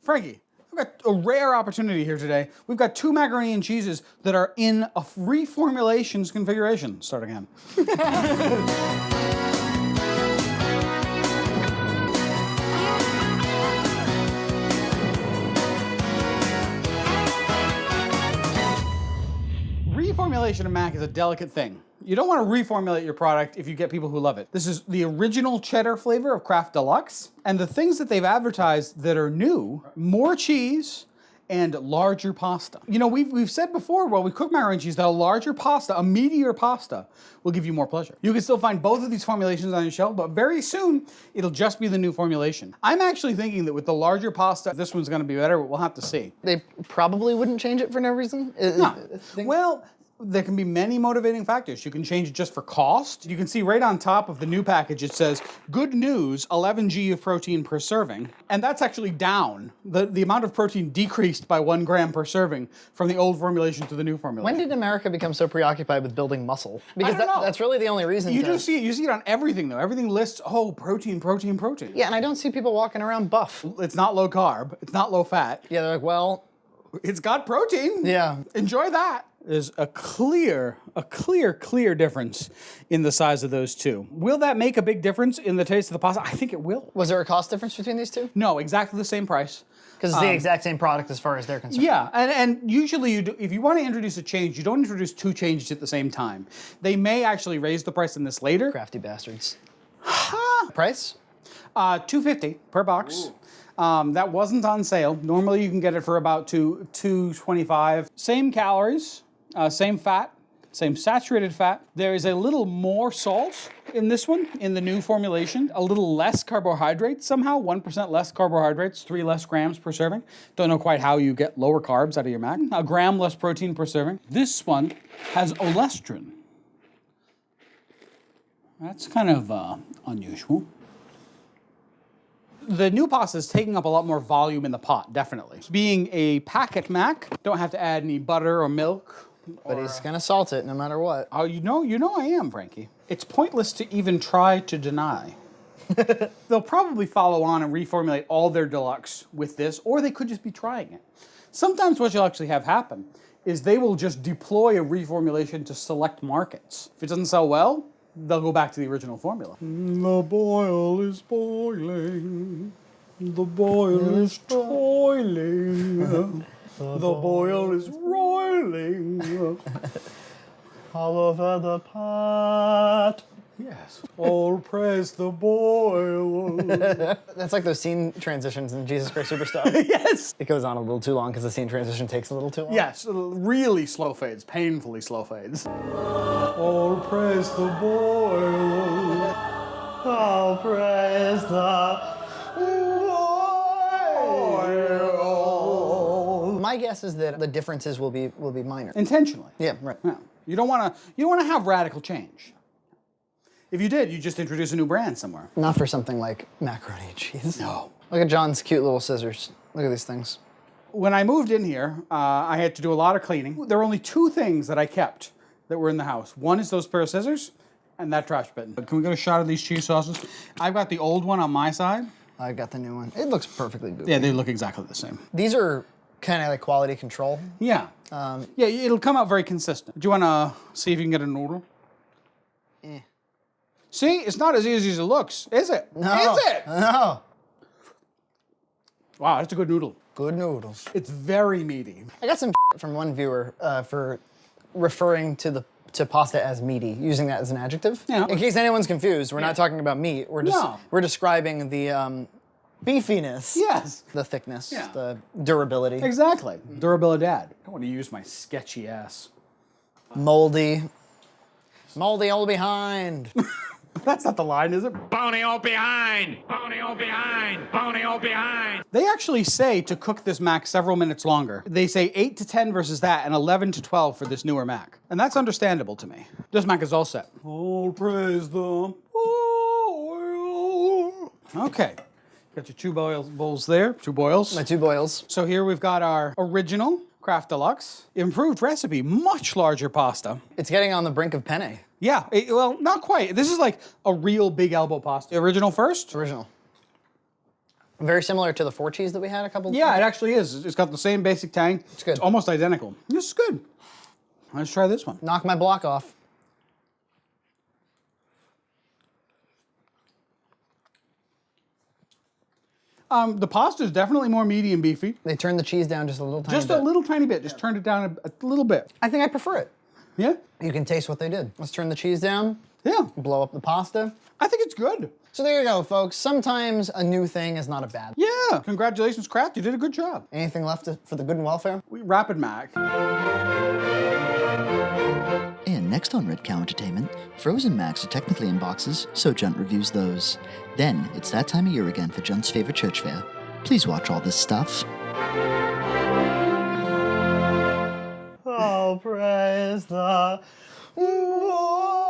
Frankie, we've got a rare opportunity here today. We've got 2 macaroni and cheeses that are in a reformulations configuration. Start again. Reformulation of mac is a delicate thing. You don't want to reformulate your product if you get people who love it. This is the original cheddar flavor of Kraft Deluxe, and the things that they've advertised that are new, more cheese and larger pasta. You know, we've said before while we cook macaroni and cheese that a larger pasta, a meatier pasta, will give you more pleasure. You can still find both of these formulations on your shelf, but very soon it'll just be the new formulation. I'm actually thinking that with the larger pasta, this one's gonna be better, but we'll have to see. They probably wouldn't change it for no reason? No. Well, there can be many motivating factors. You can change it just for cost. You can see right on top of the new package, it says, good news, 11 g of protein per serving. And that's actually down. The amount of protein decreased by 1 gram per serving from the old formulation to the new formulation. When did America become so preoccupied with building muscle? Because I don't know. That's really the only reason You do see it. You see it on everything, though. Everything lists, oh, protein, protein, protein. Yeah, and I don't see people walking around buff. It's not low carb. It's not low fat. Yeah, they're like, well... It's got protein. Yeah. Enjoy that. There's a clear difference in the size of those two. Will that make a big difference in the taste of the pasta? I think it will. Was there a cost difference between these two? No, exactly the same price. Because it's the exact same product as far as they're concerned. Yeah, and usually if you want to introduce a change, you don't introduce 2 changes at the same time. They may actually raise the price on this later. Crafty bastards. Price? $2.50 per box. That wasn't on sale. Normally you can get it for about $2.25. Same calories, same fat, same saturated fat. There is a little more salt in this one, in the new formulation. A little less carbohydrates somehow, 1% less carbohydrates, 3 less grams per serving. Don't know quite how you get lower carbs out of your mac. A gram less protein per serving. This one has olestrin. That's kind of unusual. The new pasta is taking up a lot more volume in the pot, definitely. Being a packet mac, don't have to add any butter or milk. But he's gonna salt it no matter what. Oh, you know I am, Frankie. It's pointless to even try to deny. They'll probably follow on and reformulate all their deluxe with this, or they could just be trying it. Sometimes what you'll actually have happen is they will just deploy a reformulation to select markets. If it doesn't sell well, they'll go back to the original formula. The boil is boiling. The boil is toiling. The boil is roiling. All over the pot. Yes. All praise the boil. That's like those scene transitions in Jesus Christ Superstar. Yes. It goes on a little too long because the scene transition takes a little too long. Yes, really slow fades, painfully slow fades. All praise the boil. All praise the boil. My guess is that the differences will be minor. Intentionally. Yeah, right. Yeah. You don't want to have radical change. If you did, you just introduce a new brand somewhere. Not for something like macaroni and cheese. No. Look at John's cute little scissors. Look at these things. When I moved in here, I had to do a lot of cleaning. There were only 2 things that I kept that were in the house. One is those pair of scissors and that trash bin. Can we get a shot of these cheese sauces? I've got the old one on my side. I got the new one. It looks perfectly goopy. Yeah, they look exactly the same. These are kind of like quality control. Yeah. Yeah, it'll come out very consistent. Do you want to see if you can get a noodle? Eh. See, it's not as easy as it looks, is it? No. Is it? No. Wow, that's a good noodle. Good noodles. It's very meaty. I got some from one viewer for referring to pasta as meaty, using that as an adjective. Yeah. In case anyone's confused, we're not talking about meat. We're just we're describing the beefiness. Yes. The thickness, the durability. Exactly. Durabilidad. I don't want to use my sketchy ass. Moldy. Moldy all behind. That's not the line, is it? Bony all behind! Bony all behind! Bony all behind! They actually say to cook this mac several minutes longer. They say 8 to 10 versus that, and 11 to 12 for this newer mac. And that's understandable to me. This mac is all set. All praise the boil. Okay. Got your 2 bowls there. 2 boils. My 2 boils. So here we've got our original Kraft Deluxe, improved recipe, much larger pasta. It's getting on the brink of penne. Yeah, well, not quite. This is like a real big elbow pasta. Original first? Original. Very similar to the 4 cheese that we had a couple. Yeah, it actually is. It's got the same basic tang. It's good. It's almost identical. This is good. Let's try this one. Knock my block off. The pasta is definitely more meaty and beefy. They turned the cheese down just a little tiny Just bit. a little tiny bit. Just turned it down a little bit. I think I prefer it. Yeah? You can taste what they did. Let's turn the cheese down, Yeah. blow up the pasta. I think it's good. So there you go, folks. Sometimes a new thing is not a bad thing. Yeah. Congratulations, Kraft. You did a good job. Anything left for the good and welfare? Rapid Mac. And next on Red Cow Entertainment, frozen Macs are technically in boxes, so Junt reviews those. Then, it's that time of year again for Junt's favorite church fair. Please watch all this stuff. Oh, praise the Lord.